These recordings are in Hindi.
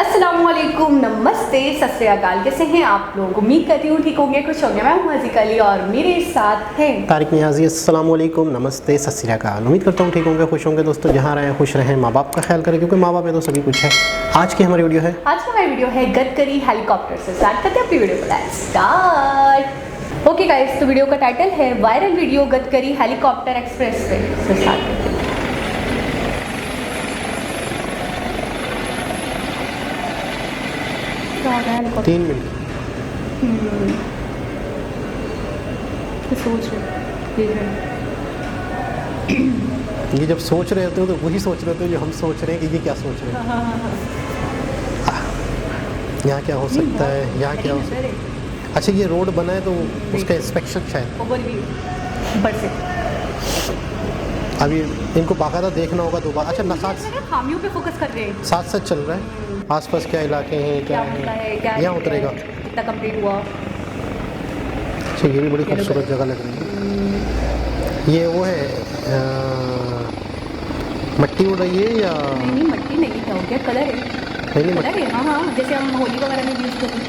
अस्सलामुअलैकुम, नमस्ते, सत श्री अकाल। कैसे हैं आप लोग? उम्मीद करती हूँ ठीक होंगे, खुश होंगे। मैं हूँ हज़ीक अली और मेरे साथ हैं तारिक नियाज़ी। अस्सलामुअलैकुम, नमस्ते, सत श्री अकाल। उम्मीद करता हूँ ठीक होंगे, खुश होंगे। दोस्तों जहाँ रहें खुश रहें, माँ बाप का ख्याल करें, क्योंकि माँ बाप है तो सभी कुछ है। आज की हमारी वीडियो है, आज का हमारी वीडियो है गडकरी हेलीकॉप्टर से। स्टार्ट करते हैं अपनी वीडियो को। Let's start. ओके गाइस, तो वीडियो का टाइटल है viral video Gadkari helicopter express way से। स्टार्ट करते हैं। 3 मिनट सोच रहे ये जब सोच रहे होते हो तो वही सोच रहे होते हो जो हम सोच रहे हैं कि ये क्या सोच रहे हैं। यहाँ क्या हो सकता है, यहाँ क्या हो सकता है। अच्छा, ये रोड बना है तो उसका इंस्पेक्शन शायद ऊपर से अभी इनको बाकायदा देखना होगा दोबारा। अच्छा ना, खामियों पे फोकस कर रहे हैं। साथ साथ चल रहा है। आसपास क्या इलाके हैं, क्या है, यहाँ उतरेगा, कितना कंप्लीट हुआ। अच्छा ये भी बड़ी खूबसूरत जगह लग रही है। ये वो है मट्टी उड़ रही है या नहीं, मट्टी नहीं, क्या हो गया, कलर है। नहीं कलर है, हाँ, जैसे हम होली वगैरह में यूज़ करते हैं।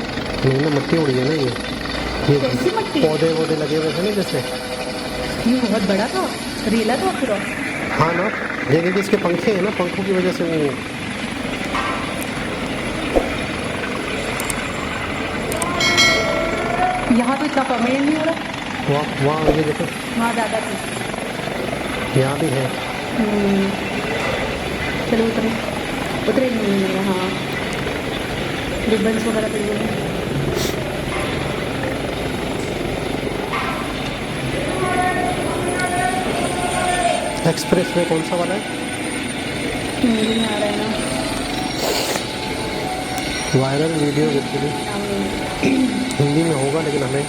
नहीं ना, मट्टी उड़ी है ना। ये कैसी मट्टी? पौधे वौधे लगे हुए थे ना जैसे। ये बहुत बड़ा था, रेला था पूरा। हाँ ना, ये देखिए इसके पंखे हैं ना, पंखों की वजह से वो यहाँ तो इतना परमानेंट नहीं हो रहा। वहाँ ये देखो, वहाँ ज़्यादा थी। यहाँ भी है। चलो उतरे नहीं। हाँ, रिबन्स वगैरह पड़ी हुई हैं। एक्सप्रेस वे कौन सा वाला है? हिंदी में आ रहा है ना। वायरल वीडियो बिल्कुल हिंदी में होगा, लेकिन हमें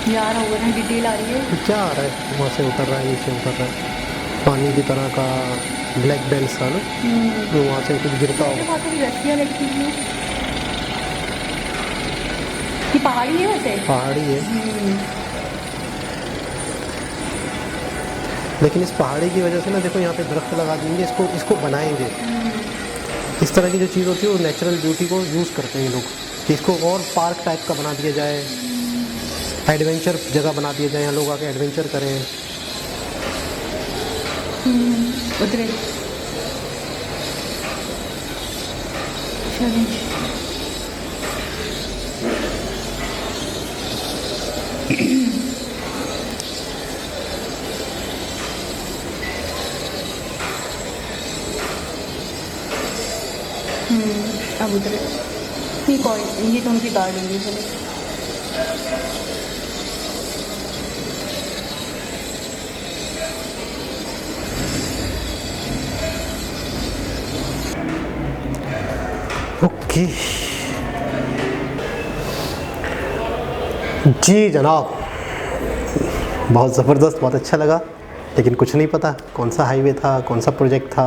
यार होगा ना, डिटेल आ रही है। क्या आ रहा है, वहाँ से उतर रहा है, नीचे उतर रहा है, पानी की तरह का ब्लैक बेल्स था ना, तो वहाँ से कुछ गिरता होगा। रस्सियाँ लटकी हुई हैं। ये पहाड़ी है वैसे, पहाड़ी है, लेकिन इस पहाड़ी की वजह से ना देखो, यहाँ पे दरख्त लगा देंगे, इसको बनाएंगे। इस तरह की जो चीज़ होती है वो नेचुरल ब्यूटी को यूज़ करते हैं ये लोग, कि इसको और पार्क टाइप का बना दिया जाए, एडवेंचर जगह बना दिया जाए, यहाँ लोग आके एडवेंचर करें। उतरे अब उतरे। ये तो उनकी गार्डन है। चलो ओके जी जनाब, बहुत ज़बरदस्त, बहुत अच्छा लगा, लेकिन कुछ नहीं पता कौन सा हाईवे था, कौन सा प्रोजेक्ट था।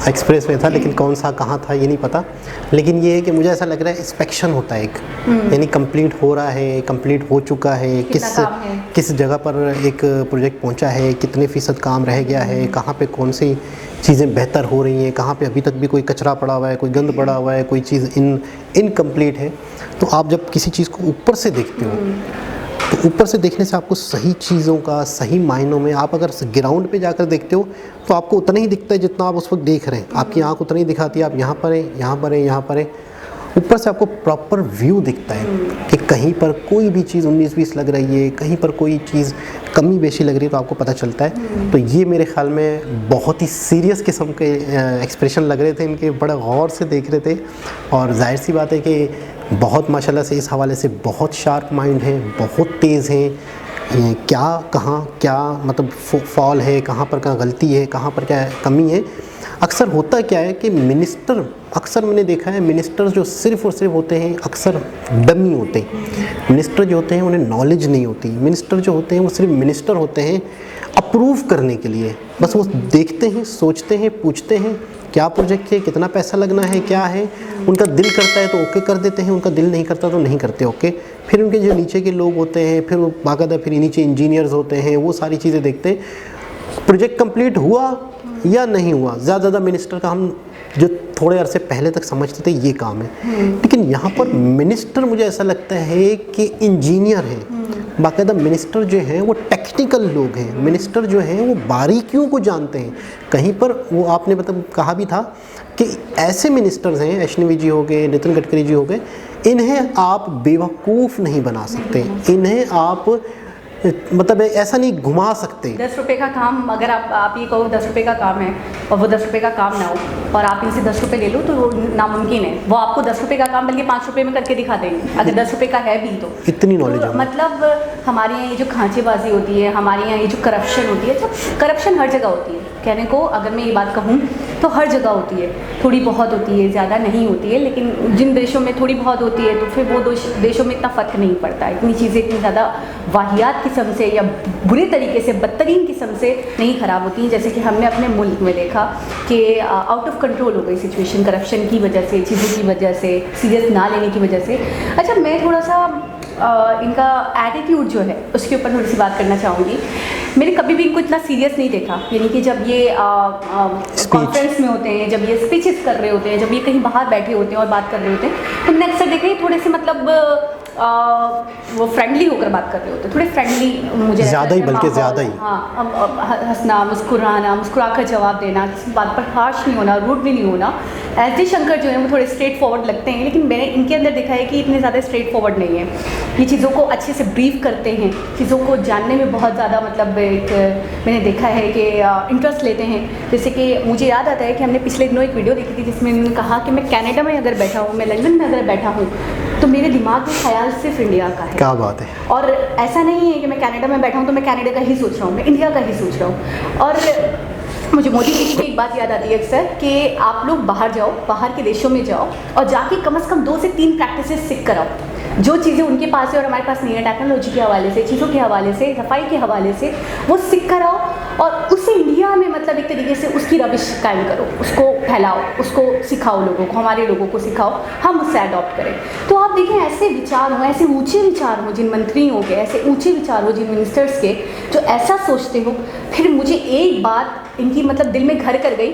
एक्सप्रेस वे था, लेकिन कौन सा कहाँ था ये नहीं पता। लेकिन ये है कि मुझे ऐसा लग रहा है इंस्पेक्शन होता है एक, यानी कंप्लीट हो रहा है, कंप्लीट हो चुका है, किस जगह पर एक प्रोजेक्ट पहुंचा है, कितने फ़ीसद काम रह गया है, कहाँ पे कौन सी चीज़ें बेहतर हो रही हैं, कहाँ पे अभी तक भी कोई कचरा पड़ा हुआ है, कोई गंद पड़ा हुआ है, कोई चीज़ इनकम्प्लीट है। तो आप जब किसी चीज़ को ऊपर से देखते हो तो ऊपर से देखने से आपको सही चीज़ों का सही मायनों में, आप अगर ग्राउंड पे जाकर देखते हो तो आपको उतना ही दिखता है जितना आप उस वक्त देख रहे हैं। आपकी आंख उतना ही दिखाती है, आप यहाँ पर हैं, यहाँ पर हैं, यहाँ पर हैं। ऊपर से आपको प्रॉपर व्यू दिखता है कि कहीं पर कोई भी चीज़ 19-20 लग रही है, कहीं पर कोई चीज़ कमी बेशी लग रही है, तो आपको पता चलता है। तो ये मेरे ख्याल में बहुत ही सीरियस किस्म के एक्सप्रेशन लग रहे थे इनके, बड़ा गौर से देख रहे थे। और जाहिर सी बात है कि बहुत माशाल्लाह से इस हवाले से बहुत शार्प माइंड है, बहुत तेज़ हैं। क्या कहाँ क्या मतलब फॉल है, कहाँ पर क्या गलती है, कहाँ पर क्या कमी है, अक्सर होता क्या है कि मिनिस्टर, अक्सर मैंने देखा है मिनिस्टर जो सिर्फ और सिर्फ होते हैं अक्सर डमी होते हैं। मिनिस्टर जो होते हैं उन्हें नॉलेज नहीं होती। मिनिस्टर जो होते हैं वो सिर्फ मिनिस्टर होते हैं अप्रूव करने के लिए, बस वो देखते हैं, सोचते हैं, पूछते हैं क्या प्रोजेक्ट है, कितना पैसा लगना है, क्या है। उनका दिल करता है तो ओके कर देते हैं, उनका दिल नहीं करता तो नहीं करते ओके। फिर उनके जो नीचे के लोग होते हैं, फिर वो बाकायदा फिर नीचे इंजीनियर्स होते हैं, वो सारी चीज़ें देखते हैं प्रोजेक्ट कंप्लीट हुआ या नहीं हुआ। ज़्यादा मिनिस्टर का हम जो थोड़े अरसे पहले तक समझते थे ये काम है, लेकिन यहाँ पर मिनिस्टर मुझे ऐसा लगता है कि इंजीनियर हैं। बाकायदा मिनिस्टर जो हैं वो टेक्निकल लोग हैं। मिनिस्टर जो हैं वो बारीकियों को जानते हैं। कहीं पर वो आपने मतलब कहा भी था कि ऐसे मिनिस्टर्स हैं, अश्विनी जी हो गए, नितिन गडकरी जी हो गए, इन्हें आप बेवकूफ़ नहीं बना सकते, इन्हें आप मतलब ऐसा नहीं घुमा सकते। 10 रुपये का काम, अगर आप ये कहो 10 रुपये का काम है और वो 10 रुपये का काम ना हो और आप इनसे 10 रुपये ले लो तो वो नामुमकिन है। वो आपको 10 रुपये का काम बल्कि 5 रुपये में करके दिखा देंगे अगर 10 रुपये का है भी तो। इतनी नॉलेज तो मतलब हमारे यहाँ ये जो खांचेबाजी होती है, हमारे यहाँ ये जो करप्शन होती है, जब करप्शन हर जगह होती है, कहने को अगर मैं ये बात कहूँ तो हर जगह होती है, थोड़ी बहुत होती है, ज़्यादा नहीं होती है। लेकिन जिन देशों में थोड़ी बहुत होती है तो फिर वो देशों में इतना फ़र्क नहीं पड़ता। इतनी चीज़ें इतनी ज़्यादा वाहियात किस्म से या बुरे तरीके से, बदतरीन किस्म से नहीं ख़राब होती हैं, जैसे कि हमने अपने मुल्क में देखा कि आउट ऑफ कंट्रोल हो गई सिचुएशन करप्शन की वजह से, चीज़ों की वजह से, सीरियस ना लेने की वजह से। अच्छा, मैं थोड़ा सा इनका एटीट्यूड जो है उसके ऊपर थोड़ी सी बात करना चाहूँगी। मैंने कभी भी इनको इतना सीरियस नहीं देखा, यानी कि जब ये कॉन्फ्रेंस में होते हैं, जब ये स्पीचेस कर रहे होते हैं, जब ये कहीं बाहर बैठे होते हैं और बात कर रहे होते हैं, तो मैंने अक्सर देखा ये थोड़े से मतलब वो फ्रेंडली होकर बात कर रहे होते हैं, थोड़े फ्रेंडली, मुझे ज़्यादा ही, बल्कि ज़्यादा ही। हाँ, हंसना, मुस्कुराना, मुस्कुरा कर जवाब देना, किसी बात पर हार्श नहीं होना, रूड भी नहीं होना। एस डी शंकर जो है वो थोड़े स्ट्रेट फॉरवर्ड लगते हैं, लेकिन मैंने इनके अंदर देखा है कि इतने ज़्यादा स्ट्रेट फॉरवर्ड नहीं है। ये चीज़ों को अच्छे से ब्रीफ करते हैं, चीज़ों को जानने में बहुत ज़्यादा मतलब एक मैंने देखा है कि इंटरेस्ट लेते हैं। जैसे कि मुझे याद आता है कि हमने पिछले दिनों एक वीडियो देखी थी जिसमें उन्होंने कहा कि मैं कनाडा में अगर बैठा हूँ, मैं लंदन में अगर बैठा हूँ, तो मेरे दिमाग में ख्याल सिर्फ इंडिया का है। क्या बात है। और ऐसा नहीं है कि मैं कनाडा में बैठा हूँ तो मैं कनाडा का ही सोच रहा हूँ, मैं इंडिया का ही सोच रहा हूँ। और मुझे मोदी जी की एक बात याद आती है अक्सर कि आप लोग बाहर जाओ, बाहर के देशों में जाओ और जाके कम से कम 2 से 3 प्रैक्टिसेस सीख कर आओ। जो चीज़ें उनके पास है और हमारे पास नहीं है, टेक्नोलॉजी के हवाले से, चीज़ों के हवाले से, सफाई के हवाले से, वो सीख कर आओ और उसे इंडिया में मतलब एक तरीके से उसकी रविश कायम करो, उसको फैलाओ, उसको सिखाओ, लोगों को, हमारे लोगों को सिखाओ, हम उससे अडॉप्ट करें। तो आप देखें ऐसे विचार हो, ऐसे ऊँचे विचार हो जिन मंत्रियों के, ऐसे ऊँचे विचार हो जिन मिनिस्टर्स के, जो ऐसा सोचते हो। फिर मुझे एक बात इनकी मतलब दिल में घर कर गई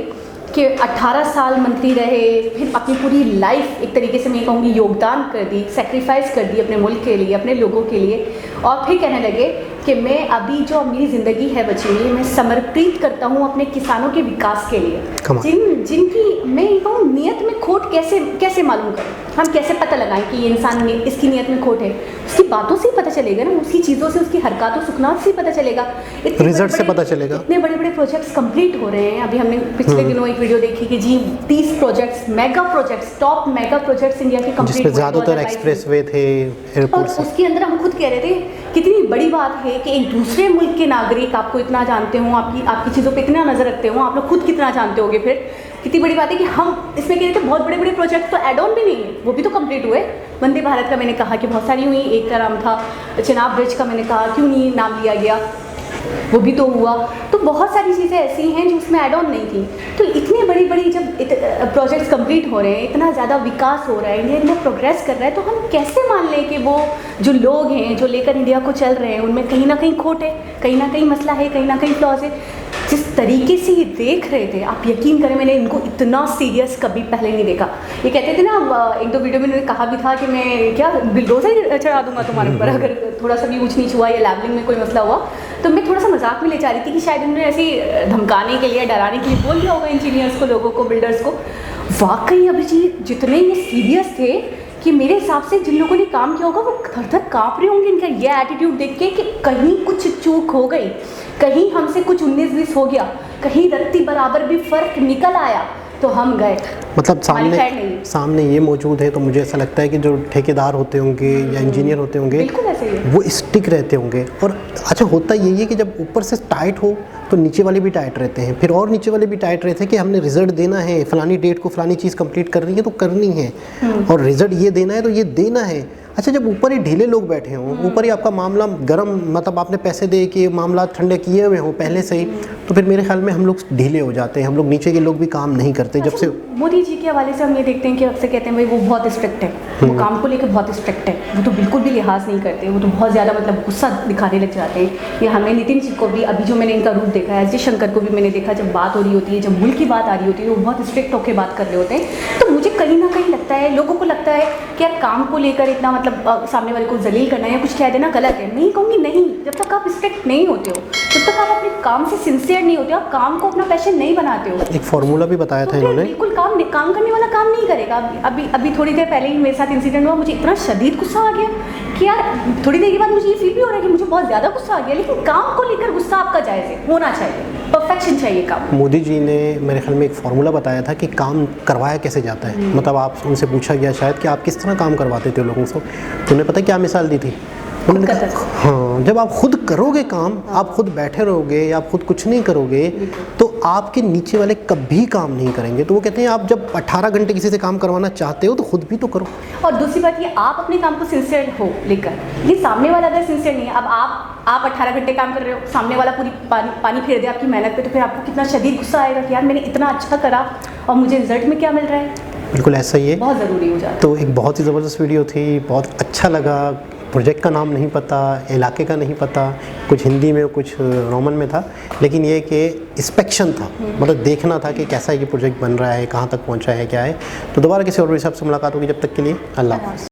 कि 18 साल मंत्री रहे, फिर अपनी पूरी लाइफ एक तरीके से मैं कहूँगी योगदान कर दी, सेक्रीफाइस कर दी अपने मुल्क के लिए, अपने लोगों के लिए, और फिर कहने लगे कि मैं अभी जो मेरी ज़िंदगी है बची हुई, मैं समर्पित करता हूँ अपने किसानों के विकास के लिए। जिनकी मैं कहूँ नीयत में खोट कैसे मालूम करें, हम कैसे पता लगाएं कि ये इंसान इसकी नीयत में खोट है? उसकी बातों से ही पता चलेगा ना, उसकी चीज़ों से, उसकी हरकतों सुकनात से ही पता चलेगा, रिजल्ट से पता चलेगा। इतने बड़े बड़े प्रोजेक्ट्स कंप्लीट हो रहे हैं। अभी हमने पिछले दिनों एक वीडियो देखी कि जी 30 projects, mega projects, top mega projects India के कंप्लीट, जिसमें ज़्यादातर एक्सप्रेसवे थे, एयरपोर्ट से। और उसके अंदर हम खुद कह रहे थे कितनी बड़ी बात है कि एक दूसरे मुल्क के नागरिक आपको इतना जानते हो, आपकी चीज़ों पे इतना नज़र रखते हो, आप लोग खुद कितना जानते होगे। फिर कितनी बड़ी बात है कि हम इसमें कह रहे थे बहुत बड़े बड़े प्रोजेक्ट तो एड ऑन भी नहीं है, वो भी तो कंप्लीट हुए। वंदे भारत का मैंने कहा कि बहुत सारी हुई, एक का नाम था चेनाब ब्रिज का, मैंने कहा क्यों नहीं नाम लिया गया, वो भी तो हुआ। तो बहुत सारी चीज़ें ऐसी हैं जो उसमें एड ऑन नहीं थी। तो इतनी बड़ी बड़ी जब प्रोजेक्ट्स कंप्लीट हो रहे हैं, इतना ज़्यादा विकास हो रहा है, इंडिया इतना प्रोग्रेस कर रहा है, तो हम कैसे मान लें कि वो जो लोग हैं जो लेकर इंडिया को चल रहे हैं उनमें कहीं ना कहीं खोट है, कहीं ना कहीं मसला है, कहीं ना कहीं फ्लॉज है। जिस तरीके से ये देख रहे थे, आप यकीन करें मैंने इनको इतना सीरियस कभी पहले नहीं देखा। ये कहते थे ना, 1-2 वीडियो में उन्होंने कहा भी था कि मैं क्या बिल्डोजर चढ़ा दूंगा तुम्हारे ऊपर अगर थोड़ा सा भी ऊँच नीच हुआ या लेवलिंग में कोई मसला हुआ। तो मैं थोड़ा सा मजाक में ले जा रही थी कि शायद उन्होंने ऐसे धमकाने के लिए, डराने के लिए बोल दिया होगा इंजीनियर्स को, लोगों को, बिल्डर्स को। वाकई अभिजीत जितने ये सीरियस थे कि मेरे हिसाब से जिन लोगों ने काम किया होगा वो थर थर काँप रहे होंगे इनका ये एटीट्यूड देख के कि कहीं कुछ चूक हो गई, कहीं हमसे कुछ 19-20 हो गया, कहीं रत्ती बराबर भी फ़र्क निकल आया तो हम गए। मतलब हमारी खैर नहीं। सामने ये मौजूद है, तो मुझे ऐसा लगता है कि जो ठेकेदार होते होंगे या इंजीनियर होते होंगे, बिल्कुल ऐसे ही है। वो स्टिक रहते होंगे। और अच्छा होता यही है कि जब ऊपर से टाइट हो तो नीचे वाले भी टाइट रहते हैं, फिर और नीचे वाले भी टाइट रहते हैं कि हमने रिजल्ट देना है, फलानी डेट को फलानी चीज़ कंप्लीट करनी है तो करनी है, और रिजल्ट ये देना है तो ये देना है। अच्छा, जब ऊपर ही ढीले लोग बैठे हों, ऊपर ही आपका मामला गर्म, मतलब आपने पैसे दे के मामला ठंडे किए हुए हों पहले से ही, तो फिर मेरे ख्याल में हम लोग ढीले हो जाते हैं, हम लोग नीचे के लोग भी काम नहीं करते। जब से मोदी जी के हवाले से हम ये देखते हैं कि अक्सर कहते हैं भाई वो बहुत स्ट्रिक्ट है, वो काम को लेकर बहुत स्ट्रिक्ट है, वो तो बिल्कुल भी लिहाज नहीं करते, वो तो बहुत ज़्यादा मतलब गुस्सा दिखाने लग जाते हैं। ये हमने नितिन जी को भी, अभी जो मैंने इनका रूप देखा है, एस शंकर को भी मैंने देखा, जब बात हो रही होती है, जब मुल्क की बात आ रही होती है, वो बहुत स्ट्रिक्ट होकर बात कर रहे होते हैं। तो मुझे कहीं ना कहीं लगता है, लोगों को लगता है कि यार काम को लेकर इतना मतलब सामने वाले को जलील करना या कुछ कह देना गलत है। मैं कहूँगी नहीं, जब तक आप स्ट्रिक्ट नहीं होते हो, जब तक आप अपने काम से सिंसियर नहीं होते हो, आप काम को अपना पैशन नहीं बनाते हो, एक फार्मूला भी बताया था इन्होंने, बिल्कुल काम करने वाला काम नहीं करेगा। अभी थोड़ी देर पहले ही मेरे साथ इंसिडेंट हुआ, मुझे इतना शदीद गुस्सा आ गया कि यार थोड़ी देर के बाद मुझे ये फील भी हो रहा है कि मुझे बहुत ज़्यादा गुस्सा आ गया। लेकिन काम को लेकर गुस्सा आपका जायज़ है, होना चाहिए, परफेक्शन चाहिए काम। मोदी जी ने मेरे ख्याल में एक फार्मूला बताया था कि काम करवाया कैसे जाता है। मतलब आप उनसे पूछा गया शायद कि आप किस तरह काम करवाते थे लोगों से, तो उन्हें पता है क्या मिसाल दी थी? उन्होंने कहा हाँ, जब आप खुद करोगे काम, आप खुद बैठे रहोगे या आप खुद कुछ नहीं करोगे तो आपके नीचे वाले कभी काम नहीं करेंगे। तो वो कहते हैं आप जब 18 घंटे किसी से काम करवाना चाहते हो तो खुद भी तो करो। और दूसरी बात ये, आप अपने काम को सिंसियर हो लेकर, ये सामने वाला अगर सिंसियर नहीं है, अब आप 18 घंटे काम कर रहे हो, सामने वाला पूरी पानी फेर दे आपकी मेहनत पे, तो फिर आपको कितना शदीद गुस्सा आएगा कि यार मैंने इतना अच्छा करा और मुझे रिजल्ट में क्या मिल रहा है। बिल्कुल ऐसा ही है, बहुत ज़रूरी हो जाता है। तो एक बहुत ही ज़बरदस्त वीडियो थी, बहुत अच्छा लगा। प्रोजेक्ट का नाम नहीं पता, इलाके का नहीं पता, कुछ हिंदी में कुछ रोमन में था, लेकिन ये कि इंस्पेक्शन था, मतलब देखना था कि कैसा ये प्रोजेक्ट बन रहा है, कहाँ तक पहुँचा है, क्या है। तो दोबारा किसी और हिसाब से मुलाकात होगी, जब तक के लिए अल्लाह हाफ़िज़।